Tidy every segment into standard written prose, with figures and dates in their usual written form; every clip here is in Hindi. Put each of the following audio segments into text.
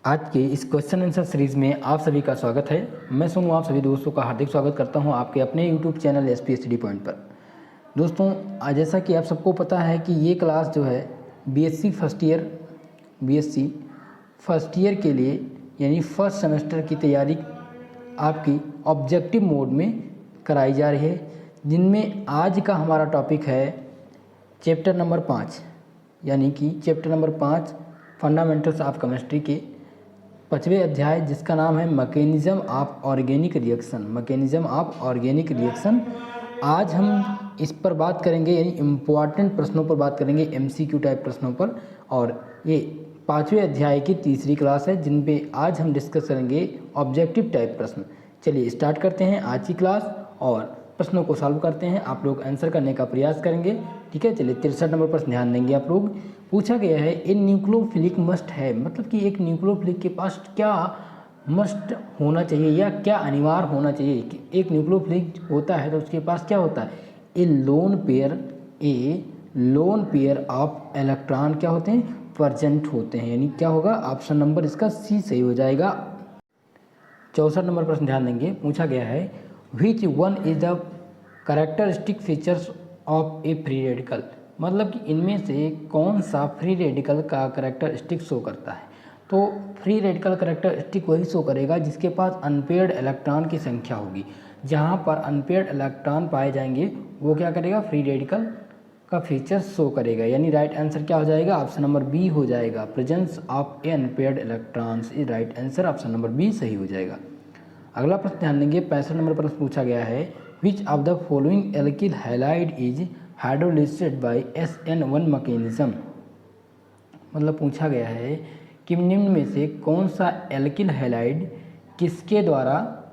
आज के इस क्वेश्चन आंसर सीरीज में आप सभी का स्वागत है। मैं सोनू आप सभी दोस्तों का हार्दिक स्वागत करता हूं आपके अपने यूट्यूब चैनल एसपीएसडी पॉइंट पर। दोस्तों, आज जैसा कि आप सबको पता है कि ये क्लास जो है बीएससी फर्स्ट ईयर के लिए यानी फर्स्ट सेमेस्टर की तैयारी आपकी ऑब्जेक्टिव मोड में कराई जा रही है, जिनमें आज का हमारा टॉपिक है चैप्टर नंबर 5 यानी कि chapter number 5 fundamentals of chemistry के 5वें अध्याय, जिसका नाम है मैकेनिज्म ऑफ ऑर्गेनिक रिएक्शन। आज हम इस पर बात करेंगे, यानी इम्पॉर्टेंट प्रश्नों पर बात करेंगे, एमसीक्यू टाइप प्रश्नों पर। और ये 5वें अध्याय की तीसरी क्लास है, जिन पे आज हम डिस्कस करेंगे ऑब्जेक्टिव टाइप प्रश्न। चलिए स्टार्ट करते हैं आज की क्लास और प्रश्नों को सॉल्व करते हैं। आप लोग आंसर करने का प्रयास करेंगे, ठीक है। चलिए 63 नंबर पर ध्यान देंगे आप लोग। पूछा गया है ए न्यूक्लियोफिलिक मस्ट है, मतलब कि एक न्यूक्लियोफिलिक के पास क्या मस्ट होना चाहिए या क्या अनिवार्य होना चाहिए कि एक न्यूक्लियोफिलिक होता है तो उसके पास क्या होता है, ए लोन पेयर ऑफ इलेक्ट्रॉन क्या होते हैं, प्रेजेंट होते हैं। यानी क्या होगा, ऑप्शन नंबर इसका सी सही हो जाएगा। 64 नंबर प्रश्न ध्यान देंगे। पूछा गया है which one is the characteristic features of A free radical, मतलब कि इनमें से कौन सा फ्री रेडिकल का कैरेक्टरिस्टिक शो करता है। तो फ्री रेडिकल कैरेक्टरिस्टिक वही शो करेगा जिसके पास अनपेयर्ड इलेक्ट्रॉन की संख्या होगी। जहाँ पर अनपेयर्ड इलेक्ट्रॉन पाए जाएंगे वो क्या करेगा, फ्री रेडिकल का फीचर शो करेगा। यानी राइट आंसर क्या हो जाएगा, ऑप्शन नंबर बी हो जाएगा। Presence of a unpaired electrons is right answer, option number B सही हो जाएगा। अगला प्रश्न ध्यान देंगे। 65 नंबर प्रश्न पूछा गया है which of the following alkyl halide is hydrolysed by SN1 mechanism, मतलब पूछा गया है कि निम्न में से कौन सा एल्किल हैलाइड किसके द्वारा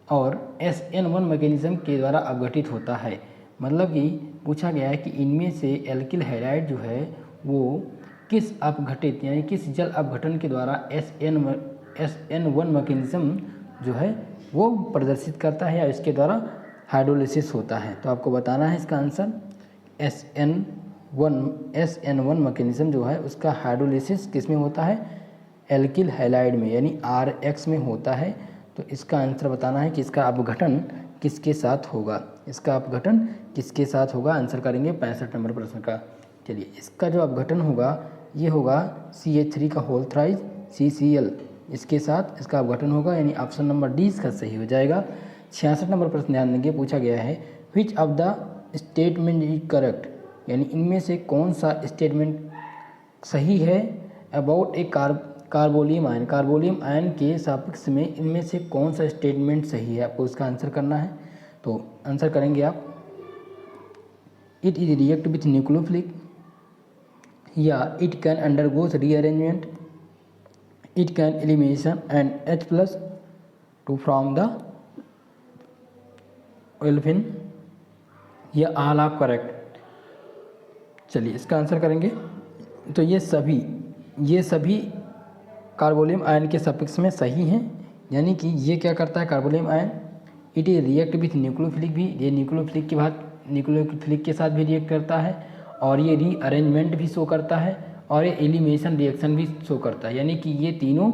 और SN1 मैकेनिज्म के द्वारा अपघटित होता है। मतलब कि पूछा गया है कि इनमें से एल्किल हैलाइड जो है वो किस अपघटित यानी किस जल अपघटन के द्वारा SN1 मैकेनिज्म जो है वो प्रदर्शित करता है या इसके द्वारा हाइड्रोलिसिस होता है। तो आपको बताना है इसका आंसर। SN1 मैकेनिज्म जो है उसका हाइड्रोलिसिस किस में होता है, एल्किल हैलाइड में, यानी RX में होता है। तो इसका आंसर बताना है कि इसका अपघटन किसके साथ होगा, इसका अपघटन किसके साथ होगा। आंसर करेंगे 65 नंबर प्रश्न का। चलिए इसका जो अपघटन होगा ये होगा CH3 का होल थ्राइज CCl, इसके साथ इसका अपघटन होगा, यानी ऑप्शन नंबर डी इसका सही हो जाएगा। 66 नंबर प्रश्न ध्यान देंगे। पूछा गया है which of the statement is correct, यानी इनमें से कौन सा स्टेटमेंट सही है अबाउट ए कार्बोलियम आयन के सापेक्ष में इनमें से कौन सा स्टेटमेंट सही है, आपको इसका आंसर करना है। तो आंसर करेंगे आप, it is react with nucleophilic, या it can undergoes rearrangement, it can elimination and H+ to from the olefin, या ऑल आर करेक्ट। चलिए इसका आंसर करेंगे। तो ये सभी कार्बोलियम आयन के सफिक्स में सही हैं, यानी कि ये क्या करता है carbonium ion, it is react with nucleophilic भी, ये न्यूक्लियोफिलिक के साथ भी रिएक्ट करता है, और ये रीअरेंजमेंट भी शो करता है, और ये एलिमिनेशन रिएक्शन भी शो करता है। यानी कि ये तीनों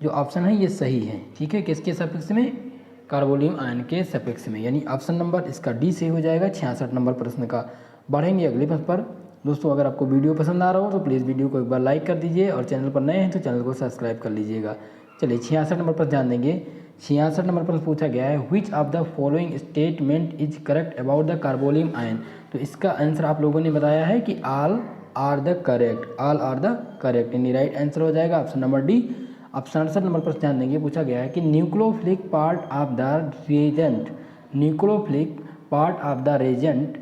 जो ऑप्शन है ये सही है, ठीक है। किसके सफिक्स में, कार्बोलियम आयन के सफिक्स में, यानी ऑप्शन नंबर इसका डी सही हो जाएगा। 66 नंबर प्रश्न का। बढ़ेंगे अगले प्रश्न पर। दोस्तों, अगर आपको वीडियो पसंद आ रहा हो तो प्लीज़ वीडियो को एक बार लाइक कर दीजिए, और चैनल पर नए हैं तो चैनल को सब्सक्राइब कर लीजिएगा। चलिए 66 नंबर पर ध्यान देंगे। 66 नंबर पर पूछा गया है which of the following statement is correct about the carbonium ion. तो इसका आंसर आप लोगों ने बताया है कि ऑल आर द करेक्ट, यानी राइट आंसर हो जाएगा ऑप्शन नंबर डी। अब 67 नंबर पर ध्यान देंगे। पूछा गया है कि nucleophilic part of the reagent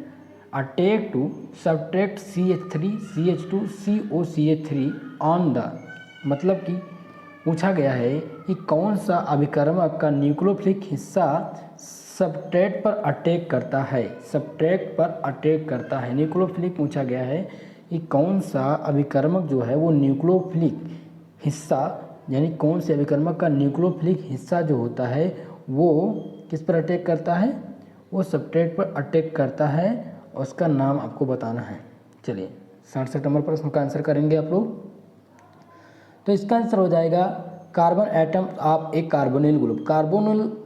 attack to subtract CH3 CH2 COCH3 on the, मतलब कि पूछा गया है कि कौन सा अभिकर्मक का न्यूक्लियोफिलिक हिस्सा सब्ट्रैक्ट पर अटैक करता है, न्यूक्लियोफिलिक पूछा गया है कि कौन सा अभिकर्मक जो है वो न्यूक्लियोफिलिक हिस्सा, यानी कौन से अभिकर्मक का न्यूक्लियोफिलिक हिस्सा जो होता है वो किस पर अटैक करता है, वो सब्ट्रैक्ट पर अटैक करता है, और उसका नाम आपको बताना है। चलिए 67 नंबर पर इसका आंसर करेंगे आप लोग। तो इसका आंसर हो जाएगा कार्बन एटम आप एक carbonyl group,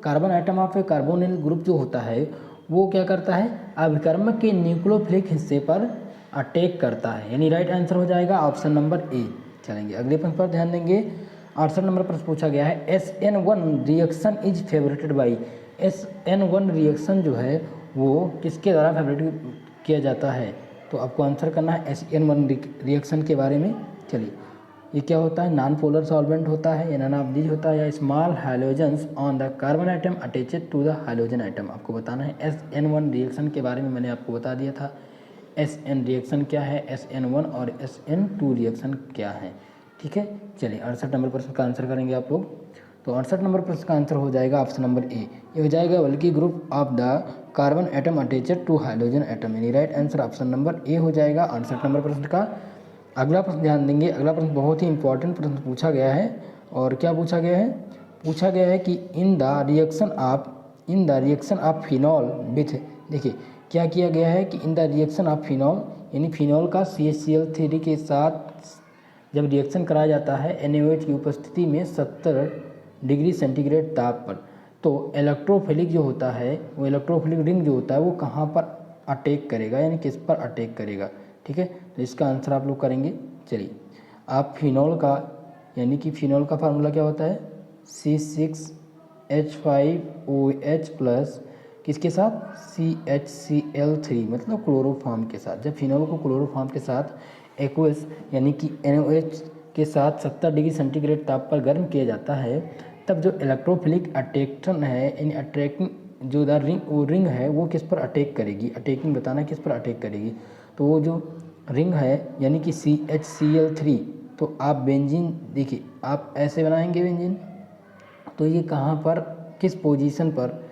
carbon atom of A carbonyl group जो होता है वो क्या करता है, अभिकर्मक के न्यूक्लियोफिलिक हिस्से पर अटैक करता है, यानी राइट आंसर हो जाएगा ऑप्शन नंबर ए। चलेंगे अगले प्रश्न पर ध्यान देंगे। 68 नंबर प्रश्न पूछा गया है SN1 reaction is favoured by, SN1 reaction जो है वो किसके द्वारा फेवरेट किया जाता है, तो आपको आंसर करना है SN1 रिएक्शन के बारे में। चलिए ये क्या होता है, नॉन पोलर सॉल्वेंट होता है या नॉन ऑफ दीज होता है, या small hydrogens on the carbon atom attached to the hydrogen atom. आपको बताना है SN1 रिएक्शन के बारे में मैंने आपको बता दिया था। SN रिएक्शन क्या है, SN1 और SN2 रिएक्शन क्या है, ठीक है। चलिए 68 नंबर प्रश्न का आंसर करेंगे आप लोग। तो 68 नंबर प्रश्न का आंसर हो जाएगा ऑप्शन नंबर ए, ये हो जाएगा bulky group of the carbon atom attached to hydrogen atom, यानी right answer option number A हो जाएगा 68 नंबर प्रश्न का। अगला प्रश्न ध्यान देंगे, अगला प्रश्न बहुत ही इंपॉर्टेंट प्रश्न पूछा गया है। और क्या पूछा गया है, पूछा गया है कि in the reaction of phenol with, देखिए क्या किया गया है कि in the reaction of phenol, यानी फिनॉल का CHCl3 के साथ जब रिएक्शन कराया जाता है NaOH की उपस्थिति में 70 डिग्री सेंटीग्रेड ताप पर, तो इलेक्ट्रोफिलिक जो होता है वो इलेक्ट्रोफिलिक रिंग जो होता है वो कहाँ पर अटैक करेगा, यानी किस पर अटैक करेगा, ठीक है। तो इसका आंसर आप लोग करेंगे। चलिए आप फिनॉल का, यानी कि फिनॉल का फार्मूला क्या होता है, C6H5OH प्लस किसके साथ, CHCl3 मतलब क्लोरोफॉर्म के साथ। जब फिनॉल को क्लोरोफॉर्म के साथ एक्वस यानी कि NaOH के साथ 70 डिग्री सेंटीग्रेड ताप पर गर्म किया जाता है, तब जो इलेक्ट्रोफिलिक अट्रैक्शन है, यानी अट्रैक्टिंग जो रिंग है वो किस पर अटैक करेगी, अटैकिंग बताना किस पर अटैक करेगी, तो वो जो रिंग है यानी कि CHCl3, तो आप बेंजीन देखिए आप ऐसे बनाएंगे बेंजीन, तो ये कहाँ पर किस पोजीशन पर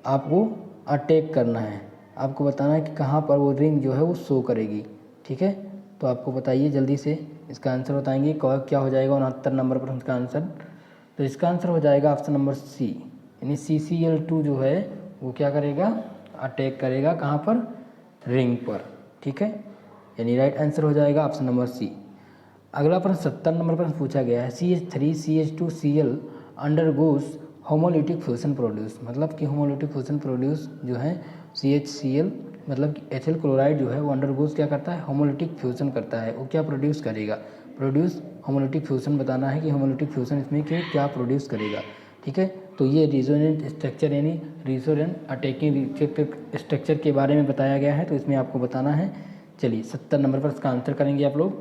आपको अटैक करना है, आपको बताना है कि कहाँ पर वो रिंग जो है वो शो करेगी, ठीक है। तो आपको बताइए जल्दी से इसका आंसर बताएंगे क्या हो जाएगा 69 नंबर प्रश्न का आंसर। तो इसका आंसर हो जाएगा ऑप्शन नंबर सी, यानी CCl2 जो है वो क्या करेगा, अटैक करेगा कहाँ पर, रिंग पर, ठीक है। यानी राइट आंसर हो जाएगा ऑप्शन नंबर सी। अगला प्रश्न 70 नंबर प्रश्न पूछा गया है CH3CH2Cl undergoes homolytic fusion produce, मतलब कि होमोलिटिक फ्यूजन प्रोड्यूस जो है CHCl मतलब कि एथिल क्लोराइड जो है वो अंडरगोस क्या करता है, होमोलिटिक फ्यूजन करता है। वो क्या प्रोड्यूस करेगा, प्रोड्यूस होमोलिटिक फ्यूजन बताना है कि होमोलिटिक फ्यूजन इसमें क्या प्रोड्यूस करेगा, ठीक है। तो ये रिजोनेंट स्ट्रक्चर यानी रिजोनेंट अटैकिंग स्ट्रक्चर के बारे में बताया गया है, तो इसमें आपको बताना है। चलिए 70 नंबर पर इसका आंसर करेंगे आप लोग।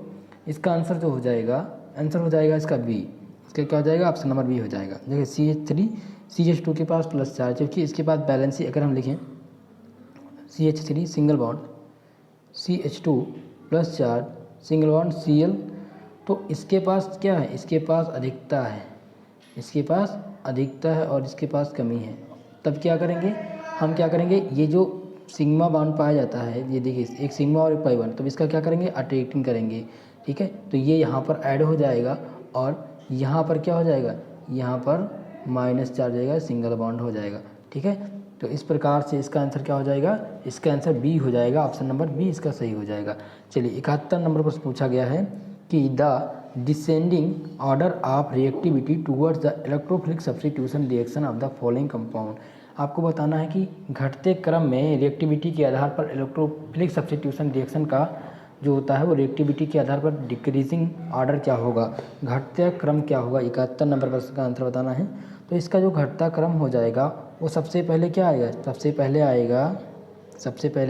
इसका आंसर जो हो जाएगा, आंसर हो जाएगा इसका बी, इसका क्या हो जाएगा, ऑप्शन नंबर बी हो जाएगा। देखिए CH3 CH2 के पास प्लस चार्ज, जबकि इसके बाद बैलेंसी अगर हम लिखें CH3 single bond CH2 plus charge single bond Cl, तो इसके पास क्या है, इसके पास अधिकता है, इसके पास अधिकता है और इसके पास कमी है। तब क्या करेंगे, हम क्या करेंगे, ये जो सिग्मा बॉन्ड पाया जाता है, ये देखिए एक सिग्मा और एक पाई बॉन्ड, तब इसका क्या करेंगे, अट्रैक्टिंग करेंगे, ठीक है। तो ये यहाँ पर ऐड हो जाएगा और यहाँ पर क्या हो जाएगा, यहाँ पर माइनस चार्ज आएगा, सिंगल बॉन्ड हो जाएगा, ठीक है। तो इस प्रकार से इसका आंसर क्या हो जाएगा, इसका आंसर बी हो जाएगा, ऑप्शन नंबर बी इसका सही हो जाएगा। चलिए 71 नंबर पर पूछा गया है कि the descending order of reactivity towards the electrophilic substitution reaction of the following compound. आपको बताना है कि घटते क्रम में रिएक्टिविटी के आधार पर इलेक्ट्रोफिलिक सब्स्टिट्यूशन रिएक्शन का जो होता है वो रिएक्टिविटी के आधार पर डिक्रीजिंग ऑर्डर क्या होगा, घटता क्रम क्या होगा। 71 नंबर पर इसका आंसर बताना है। तो इसका जो घटता क्रम हो जाएगा वो सबसे पहले क्या आएगा, सबसे पहले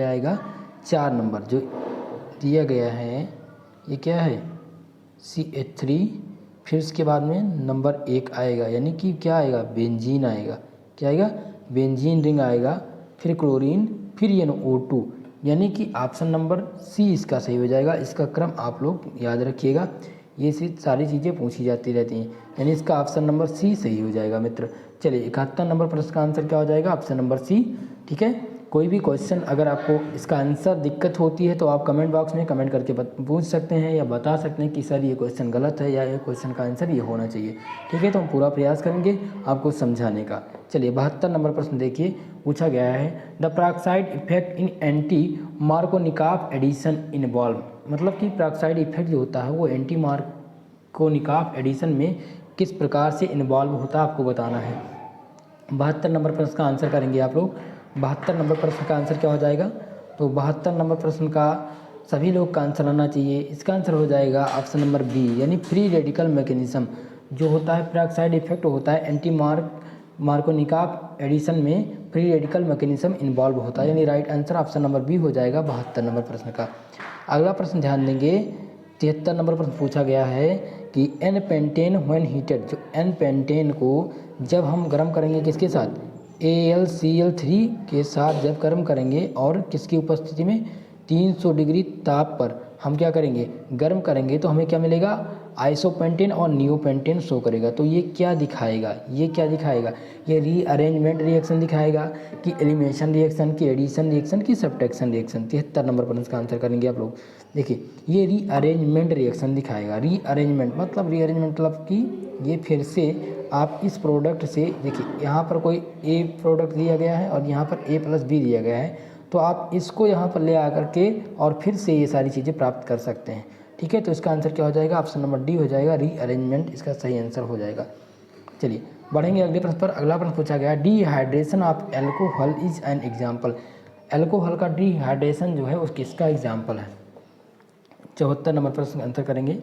आएगा 4 नंबर जो दिया गया है, ये क्या है CH3, फिर इसके बाद में नंबर 1 आएगा, यानी कि क्या आएगा, बेंजीन आएगा, क्या आएगा, बेंजीन रिंग आएगा, फिर क्लोरीन, फिर ये O2, यानी कि ऑप्शन नंबर सी इसका सही हो जाएगा। इसका क्रम आप लोग याद रखिएगा, ये सारी चीज़ें पूछी जाती रहती हैं, यानी इसका ऑप्शन नंबर सी सही हो जाएगा मित्र। चलिए 71 नंबर प्रश्न का आंसर क्या हो जाएगा, ऑप्शन नंबर सी, ठीक है। कोई भी क्वेश्चन अगर आपको इसका आंसर दिक्कत होती है तो आप कमेंट बॉक्स में कमेंट करके पूछ सकते हैं या बता सकते हैं कि सर ये क्वेश्चन गलत है या ये क्वेश्चन का आंसर ये होना चाहिए, ठीक है। तो हम पूरा प्रयास करेंगे आपको समझाने का। चलिए 72 नंबर प्रश्न देखिए, पूछा गया है the peroxide effect in anti Markovnikov addition involve, मतलब कि पेरोक्साइड इफेक्ट जो होता है वो एंटी मार्कोनिकॉफ एडिशन में किस प्रकार से इन्वॉल्व होता है आपको बताना है। 72 नंबर प्रश्न का आंसर करेंगे आप लोग। 72 नंबर प्रश्न का आंसर क्या हो जाएगा, तो 72 नंबर प्रश्न का सभी लोग का आंसर आना चाहिए। इसका आंसर हो जाएगा ऑप्शन नंबर बी, यानी फ्री रेडिकल मैकेनिज्म जो होता है, पेरोक्साइड इफेक्ट होता है, एंटी मार्कोनिकॉफ एडिशन में फ्री रेडिकल मैकेनिज्म इन्वॉल्व होता है, यानी right answer option number B हो जाएगा 72 नंबर प्रश्न का। अगला प्रश्न ध्यान देंगे, 73 नंबर प्रश्न पूछा गया है कि एन पेंटेन व्हेन हीटेड, जो एन पेंटेन को जब हम गर्म करेंगे किसके साथ, AlCl3 के साथ जब गर्म करेंगे और किसकी उपस्थिति में 300 डिग्री ताप पर हम क्या करेंगे, गर्म करेंगे, तो हमें क्या मिलेगा, आइसोपेंटेन और नियोपेंटेन शो करेगा। तो ये क्या दिखाएगा, ये क्या दिखाएगा, ये रीअरेंजमेंट रिएक्शन दिखाएगा कि एलिमिनेशन रिएक्शन की, एडिशन रिएक्शन की, सब्ट्रैक्शन रिएक्शन। 73 नंबर प्रश्न का आंसर करेंगे आप लोग। देखिए ये रीअरेंजमेंट रिएक्शन दिखाएगा। रीअरेंजमेंट मतलब कि ये फिर से आप इस प्रोडक्ट से, देखिए यहाँ पर कोई ए प्रोडक्ट दिया गया है और यहाँ पर A+B दिया गया है, तो आप इसको यहाँ पर ले आकर के और फिर से ये सारी चीज़ें प्राप्त कर सकते हैं। ठीक है, तो इसका आंसर क्या हो जाएगा, ऑप्शन नंबर डी हो जाएगा, रीअरेंजमेंट इसका सही आंसर हो जाएगा। चलिए बढ़ेंगे अगले प्रश्न पर। अगला प्रश्न पूछा गया, dehydration of alcohol is an example. Alcohol का डिहाइड्रेशन जो है उस किसका एग्जाम्पल है। 74 नंबर प्रश्न का आंसर करेंगे।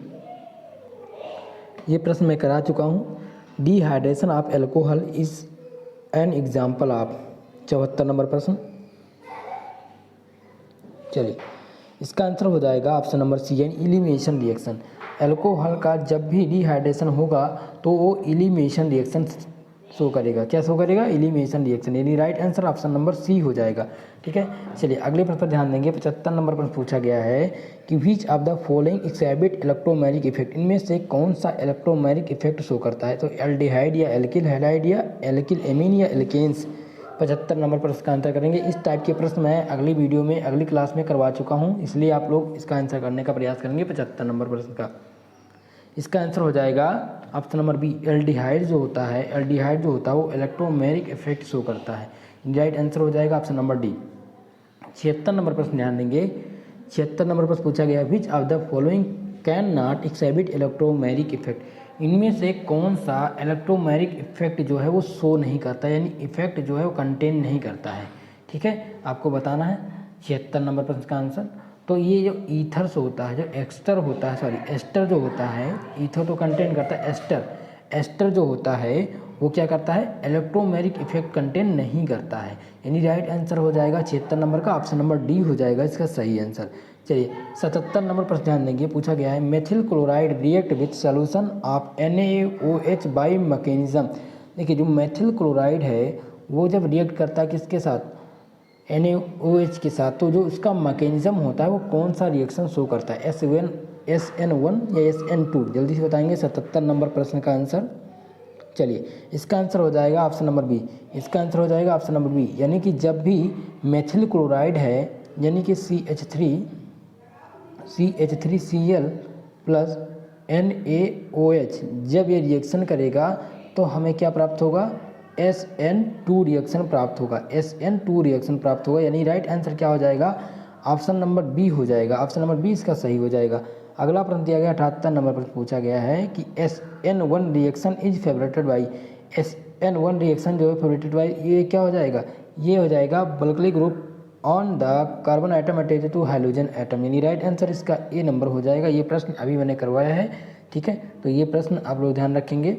ये प्रश्न मैं करा चुका हूँ। Dehydration of alcohol is an example of, 74 number प्रश्न। चलिए इसका आंसर हो जाएगा ऑप्शन नंबर सी, यानी इलिमिनेशन रिएक्शन। एल्कोहल का जब भी डिहाइड्रेशन होगा तो वो इलिमिनेशन रिएक्शन शो करेगा। क्या शो करेगा, इलिमिनेशन रिएक्शन, यानी right answer option number C हो जाएगा। ठीक है, चलिए अगले प्रश्न पर ध्यान देंगे। 75 नंबर प्रश्न पूछा गया है कि which of the following exhibit electromagnetic effect, इनमें से कौन सा इलेक्ट्रोमैग्नेटिक इफेक्ट शो करता है। तो एल्डिहाइड या एल्किल हैलाइड या एल्किल एमीन या एल्केन्स। 75 नंबर प्रश्न का आंसर करेंगे। इस टाइप के प्रश्न मैं अगली वीडियो में, अगली क्लास में करवा चुका हूँ, इसलिए आप लोग इसका आंसर करने का प्रयास करेंगे। 75 नंबर प्रश्न का इसका आंसर हो जाएगा ऑप्शन नंबर बी, एल्डिहाइड जो होता है, एल्डिहाइड जो होता है वो इलेक्ट्रोमैग्नेटिक इफेक्ट शो करता है। राइट आंसर हो जाएगा ऑप्शन नंबर डी। 76 नंबर प्रश्न ध्यान देंगे। 76 नंबर प्रश्न पूछा गया, which of the following can not exhibit electromagnetic effect, इनमें से कौन सा इलेक्ट्रोमैग्नेटिक इफेक्ट जो है वो शो नहीं करता, यानी इफेक्ट जो है वो कंटेन नहीं करता है। ठीक है, आपको बताना है 76 नंबर प्रश्न का आंसर। तो ये जो ईथर्स होता है, जो एक्स्टर होता है, सॉरी एस्टर जो होता है, ईथर तो कंटेन करता है, एस्टर जो होता है वो क्या करता है, इलेक्ट्रोमैग्नेटिक इफेक्ट कंटेन नहीं करता है, यानी राइट आंसर हो जाएगा 76 नंबर का, ऑप्शन नंबर डी हो जाएगा इसका सही आंसर। चलिए 77 नंबर पर ध्यान देंगे। पूछा गया है, methyl chloride react with solution of NaOH by mechanism. देखिए जो मेथिल क्लोराइड है वो जब रिएक्ट करता है किसके साथ, NaOH के साथ, तो जो उसका मैकेनिज्म होता है वो कौन सा रिएक्शन शो करता है, SN1 या SN2, जल्दी से बताएंगे 77 नंबर प्रश्न का आंसर। चलिए इसका आंसर हो जाएगा ऑप्शन नंबर बी, इसका आंसर हो जाएगा ऑप्शन नंबर बी, यानी कि जब भी मेथिल क्लोराइड है, यानी कि CH3Cl प्लस NaOH जब ये रिएक्शन करेगा तो हमें क्या प्राप्त होगा, SN2 रिएक्शन प्राप्त होगा, SN2 रिएक्शन प्राप्त होगा, यानी राइट आंसर क्या हो जाएगा, ऑप्शन नंबर बी हो जाएगा, ऑप्शन नंबर बी इसका सही हो जाएगा। अगला प्रश्न दिया गया 78 नंबर पर पूछा गया है कि SN1 reaction is favoured by, SN1 reaction जो है फेवरेटेड बाई, ये क्या हो जाएगा, ये हो जाएगा bulky group on the carbon atom attach to hydrogen atom, यानी राइट आंसर इसका ए नंबर हो जाएगा। ये प्रश्न अभी मैंने करवाया है। ठीक है, तो ये प्रश्न आप लोग ध्यान रखेंगे।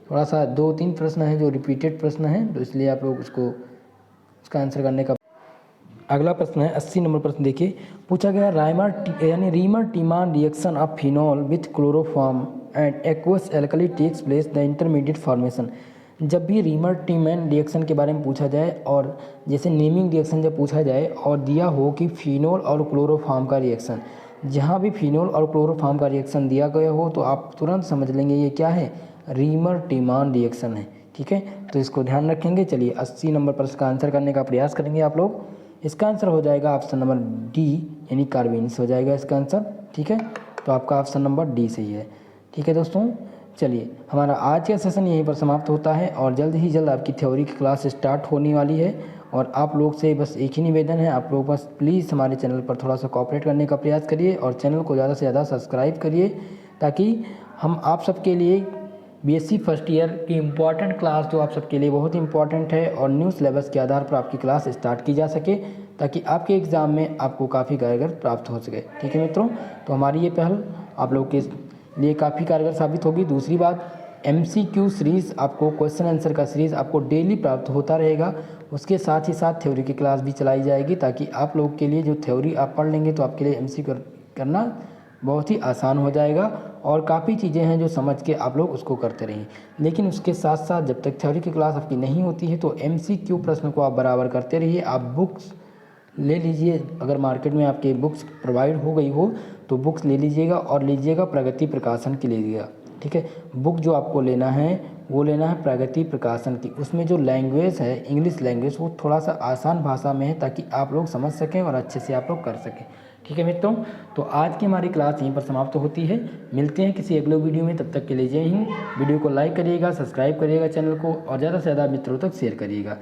थोड़ा सा 2-3 प्रश्न हैं जो रिपीटेड प्रश्न हैं, तो इसलिए आप लोग उसका आंसर करने का। अगला प्रश्न है 80 नंबर प्रश्न देखिए। पूछा गया Reimer Tiemann reaction of phenol with chloroform and aqueous alkali takes place the intermediate formation. जब भी रीमर टीमान रिएक्शन के बारे में पूछा जाए और जैसे नेमिंग रिएक्शन जब पूछा जाए और दिया हो कि फिनॉल और क्लोरोफॉर्म का रिएक्शन, जहाँ भी फिनॉल और क्लोरोफॉर्म का रिएक्शन दिया गया हो तो आप तुरंत समझ लेंगे ये क्या है, रीमर टीमान रिएक्शन है। ठीक है, तो इसको ध्यान रखेंगे। चलिए 80 नंबर प्रश्न का आंसर करने का प्रयास करेंगे आप लोग। इसका आंसर हो जाएगा ऑप्शन नंबर डी, यानी कार्बेन्स हो जाएगा इसका आंसर। ठीक है, तो आपका ऑप्शन नंबर डी सही है। ठीक है दोस्तों, चलिए हमारा आज का सेशन यहीं पर समाप्त होता है और जल्द ही जल्द आपकी थ्योरी की क्लास स्टार्ट होने वाली है। और आप लोग से बस एक ही निवेदन है, आप लोग बस प्लीज़ हमारे चैनल पर थोड़ा सा कोऑपरेट करने का प्रयास करिए और चैनल को ज़्यादा से ज़्यादा सब्सक्राइब करिए, ताकि हम आप सबके लिए बीएससी फर्स्ट ईयर की इम्पॉर्टेंट क्लास जो आप सबके लिए बहुत ही इंपॉर्टेंट है और न्यू सिलेबस के आधार पर आपकी क्लास स्टार्ट की जा सके ताकि आपके एग्ज़ाम में आपको काफ़ी कारगर प्राप्त हो सके। ठीक है मित्रों, तो हमारी ये पहल आप लोगों के लिए काफ़ी कारगर साबित होगी। दूसरी बात, MCQ सीरीज़ आपको क्वेश्चन आंसर का सीरीज़ आपको डेली प्राप्त होता रहेगा। उसके साथ ही साथ थ्योरी की क्लास भी चलाई जाएगी ताकि आप लोगों के लिए जो थ्योरी आप पढ़ लेंगे तो आपके लिए MCQ करना बहुत ही आसान हो जाएगा और काफ़ी चीज़ें हैं जो समझ के आप लोग उसको करते रहें। लेकिन उसके साथ साथ जब तक थ्योरी की क्लास आपकी नहीं होती है तो MCQ प्रश्न को आप बराबर करते रहिए। आप बुक्स ले लीजिए, अगर मार्केट में आपके बुक्स प्रोवाइड हो गई हो तो बुक्स ले लीजिएगा और लीजिएगा प्रगति प्रकाशन की लीजिएगा। ठीक है, बुक जो आपको लेना है वो लेना है प्रगति प्रकाशन की। उसमें जो लैंग्वेज है इंग्लिश लैंग्वेज वो थोड़ा सा आसान भाषा में है ताकि आप लोग समझ सकें और अच्छे से आप लोग कर सकें। ठीक है मित्रों, तो आज की हमारी क्लास यहीं पर समाप्त होती है। मिलते हैं किसी अगले वीडियो में, तब तक के लिए जय हिंद। वीडियो को लाइक करिएगा, सब्सक्राइब करिएगा चैनल को और ज़्यादा से ज़्यादा मित्रों तक शेयर करिएगा।